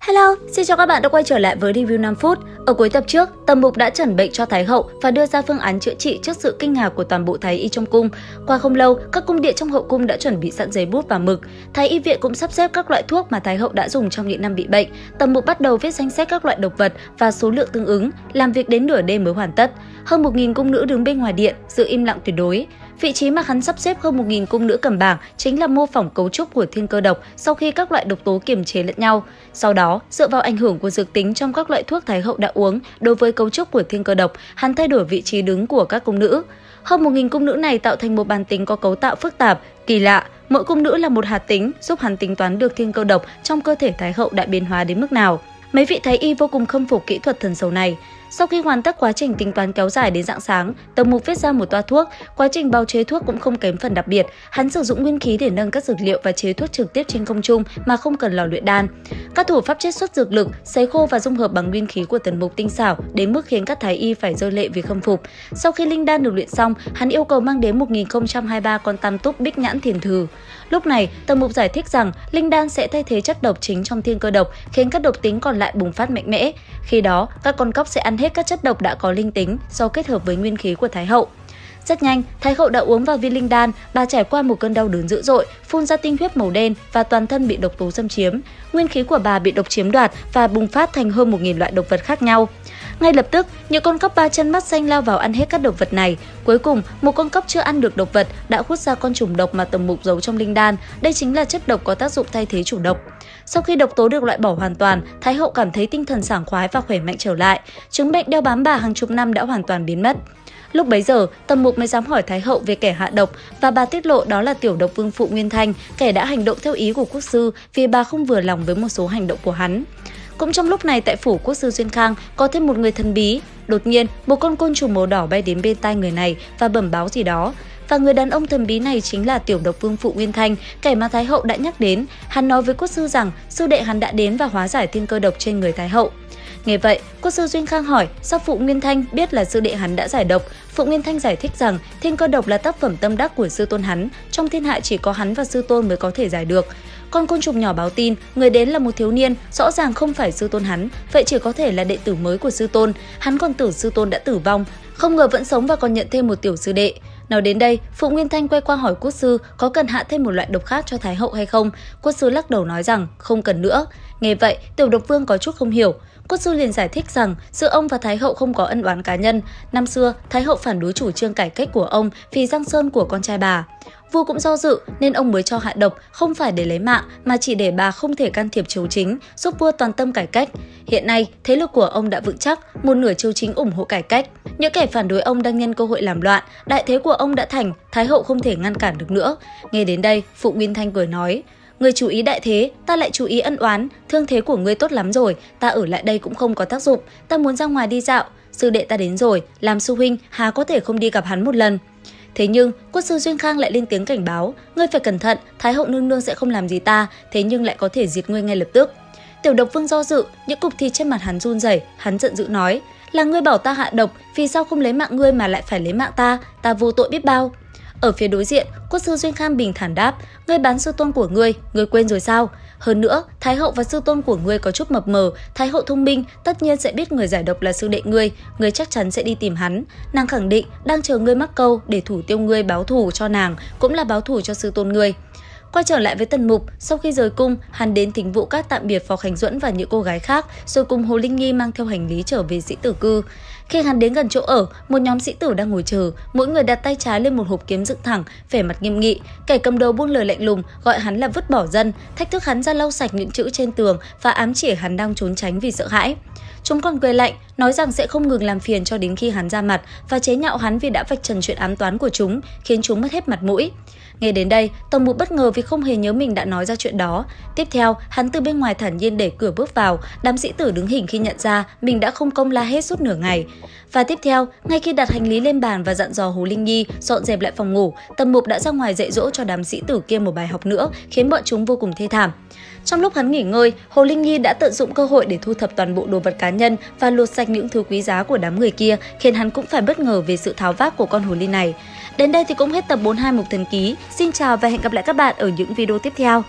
Hello, xin chào các bạn đã quay trở lại với review 5 phút. Ở cuối tập trước, Tầm Mục đã chẩn bệnh cho Thái hậu và đưa ra phương án chữa trị trước sự kinh ngạc của toàn bộ thái y trong cung. Qua không lâu, các cung điện trong hậu cung đã chuẩn bị sẵn giấy bút và mực. Thái y viện cũng sắp xếp các loại thuốc mà Thái hậu đã dùng trong những năm bị bệnh. Tầm Mục bắt đầu viết danh sách các loại độc vật và số lượng tương ứng, làm việc đến nửa đêm mới hoàn tất. Hơn 1000 cung nữ đứng bên ngoài điện, giữ im lặng tuyệt đối. Vị trí mà hắn sắp xếp hơn 1000 cung nữ cầm bảng chính là mô phỏng cấu trúc của thiên cơ độc sau khi các loại độc tố kiềm chế lẫn nhau. Sau đó, dựa vào ảnh hưởng của dược tính trong các loại thuốc Thái hậu đã uống đối với cấu trúc của thiên cơ độc, hắn thay đổi vị trí đứng của các cung nữ. Hơn 1000 cung nữ này tạo thành một bàn tính có cấu tạo phức tạp, kỳ lạ. Mỗi cung nữ là một hạt tính, giúp hắn tính toán được thiên cơ độc trong cơ thể Thái hậu đã biến hóa đến mức nào. Mấy vị thái y vô cùng khâm phục kỹ thuật thần sầu này. Sau khi hoàn tất quá trình tính toán kéo dài đến rạng sáng, Tầm Mục viết ra một toa thuốc. Quá trình bào chế thuốc cũng không kém phần đặc biệt. Hắn sử dụng nguyên khí để nâng các dược liệu và chế thuốc trực tiếp trên không trung mà không cần lò luyện đan. Các thủ pháp chiết xuất dược lực, sấy khô và dung hợp bằng nguyên khí của Tầm Mục tinh xảo đến mức khiến các thái y phải rơi lệ vì khâm phục. Sau khi linh đan được luyện xong, hắn yêu cầu mang đến 1023 con tam túc bích nhãn thiền thử. Lúc này, Tầm Mục giải thích rằng linh đan sẽ thay thế chất độc chính trong thiên cơ độc, khiến các độc tính còn lại bùng phát mạnh mẽ. Khi đó, các con cóc sẽ ăn hết các chất độc đã có linh tính do kết hợp với nguyên khí của Thái hậu. Rất nhanh, Thái hậu đã uống vào viên linh đan, bà trải qua một cơn đau đớn dữ dội, phun ra tinh huyết màu đen và toàn thân bị độc tố xâm chiếm. Nguyên khí của bà bị độc chiếm đoạt và bùng phát thành hơn 1000 loại độc vật khác nhau. Ngay lập tức, những con cóc ba chân mắt xanh lao vào ăn hết các độc vật này. Cuối cùng, một con cóc chưa ăn được độc vật đã hút ra con trùng độc mà Tầm Mục giấu trong linh đan. Đây chính là chất độc có tác dụng thay thế chủ độc. Sau khi độc tố được loại bỏ hoàn toàn, Thái hậu cảm thấy tinh thần sảng khoái và khỏe mạnh trở lại. Chứng bệnh đeo bám bà hàng chục năm đã hoàn toàn biến mất. Lúc bấy giờ, Tầm Mục mới dám hỏi Thái hậu về kẻ hạ độc và bà tiết lộ đó là tiểu độc vương phụ Nguyên Thanh, kẻ đã hành động theo ý của quốc sư vì bà không vừa lòng với một số hành động của hắn. Cũng trong lúc này tại phủ quốc sư Duyên Khang có thêm một người thần bí. Đột nhiên, một con côn trùng màu đỏ bay đến bên tai người này và bẩm báo gì đó. Và người đàn ông thần bí này chính là tiểu độc vương phụ Nguyên Thanh, kẻ mà Thái hậu đã nhắc đến. Hắn nói với quốc sư rằng sư đệ hắn đã đến và hóa giải thiên cơ độc trên người Thái hậu. Nghe vậy, quốc sư Duyên Khang hỏi sao phụ Nguyên Thanh biết là sư đệ hắn đã giải độc. Phụ Nguyên Thanh giải thích rằng thiên cơ độc là tác phẩm tâm đắc của sư tôn hắn, trong thiên hạ chỉ có hắn và sư tôn mới có thể giải được. Con côn trùng nhỏ báo tin, người đến là một thiếu niên, rõ ràng không phải sư tôn hắn, vậy chỉ có thể là đệ tử mới của sư tôn. Hắn còn tưởng sư tôn đã tử vong, không ngờ vẫn sống và còn nhận thêm một tiểu sư đệ. Nói đến đây, Phụ Nguyên Thanh quay qua hỏi quốc sư có cần hạ thêm một loại độc khác cho Thái hậu hay không. Quốc sư lắc đầu nói rằng không cần nữa. Nghe vậy, tiểu độc vương có chút không hiểu. Quốc sư liền giải thích rằng giữa ông và Thái hậu không có ân oán cá nhân. Năm xưa, Thái hậu phản đối chủ trương cải cách của ông vì giang sơn của con trai bà. Vua cũng do dự nên ông mới cho hạ độc, không phải để lấy mạng mà chỉ để bà không thể can thiệp triều chính, giúp vua toàn tâm cải cách. Hiện nay, thế lực của ông đã vững chắc, một nửa triều chính ủng hộ cải cách. Những kẻ phản đối ông đang nhân cơ hội làm loạn, đại thế của ông đã thành, Thái hậu không thể ngăn cản được nữa. Nghe đến đây, Phụ Nguyên Thanh cười nói: "Ngươi chú ý đại thế, ta lại chú ý ân oán, thương thế của ngươi tốt lắm rồi, ta ở lại đây cũng không có tác dụng, ta muốn ra ngoài đi dạo, sư đệ ta đến rồi, làm sư huynh há có thể không đi gặp hắn một lần." Thế nhưng, quốc sư Duyên Khang lại lên tiếng cảnh báo, ngươi phải cẩn thận, Thái hậu nương nương sẽ không làm gì ta, thế nhưng lại có thể diệt ngươi ngay lập tức. Tiểu độc vương do dự, những cục thịt trên mặt hắn run rẩy, hắn giận dữ nói, là ngươi bảo ta hạ độc, vì sao không lấy mạng ngươi mà lại phải lấy mạng ta vô tội biết bao. Ở phía đối diện, quốc sư Duyên Khang bình thản đáp, ngươi bán sư tôn của ngươi quên rồi sao? Hơn nữa, Thái hậu và sư tôn của ngươi có chút mập mờ, Thái hậu thông minh, tất nhiên sẽ biết người giải độc là sư đệ ngươi chắc chắn sẽ đi tìm hắn. Nàng khẳng định đang chờ ngươi mắc câu để thủ tiêu ngươi báo thù cho nàng, cũng là báo thù cho sư tôn ngươi. Quay trở lại với Tần Mục, sau khi rời cung, hắn đến Thính Vũ Các tạm biệt Phó Khánh Duẫn và những cô gái khác, rồi cùng Hồ Linh Nhi mang theo hành lý trở về sĩ tử cư. Khi hắn đến gần chỗ ở, một nhóm sĩ tử đang ngồi chờ, mỗi người đặt tay trái lên một hộp kiếm dựng thẳng, vẻ mặt nghiêm nghị. Kẻ cầm đầu buông lời lạnh lùng, gọi hắn là vứt bỏ dân, thách thức hắn ra lau sạch những chữ trên tường và ám chỉ hắn đang trốn tránh vì sợ hãi. Chúng còn cười lạnh, nói rằng sẽ không ngừng làm phiền cho đến khi hắn ra mặt và chế nhạo hắn vì đã vạch trần chuyện ám toán của chúng, khiến chúng mất hết mặt mũi. Nghe đến đây, Tầm Mục bất ngờ vì không hề nhớ mình đã nói ra chuyện đó. Tiếp theo, hắn từ bên ngoài thản nhiên đẩy cửa bước vào, đám sĩ tử đứng hình khi nhận ra mình đã không công la hết suốt nửa ngày. Và tiếp theo, ngay khi đặt hành lý lên bàn và dặn dò Hồ Linh Nhi dọn dẹp lại phòng ngủ, Tầm Mục đã ra ngoài dạy dỗ cho đám sĩ tử kia một bài học nữa, khiến bọn chúng vô cùng thê thảm. Trong lúc hắn nghỉ ngơi, Hồ Linh Nhi đã tận dụng cơ hội để thu thập toàn bộ đồ vật cá nhân và lột sạch những thứ quý giá của đám người kia, khiến hắn cũng phải bất ngờ về sự tháo vát của con hồ ly này. Đến đây thì cũng hết tập 42 Mục Thần Ký. Xin chào và hẹn gặp lại các bạn ở những video tiếp theo.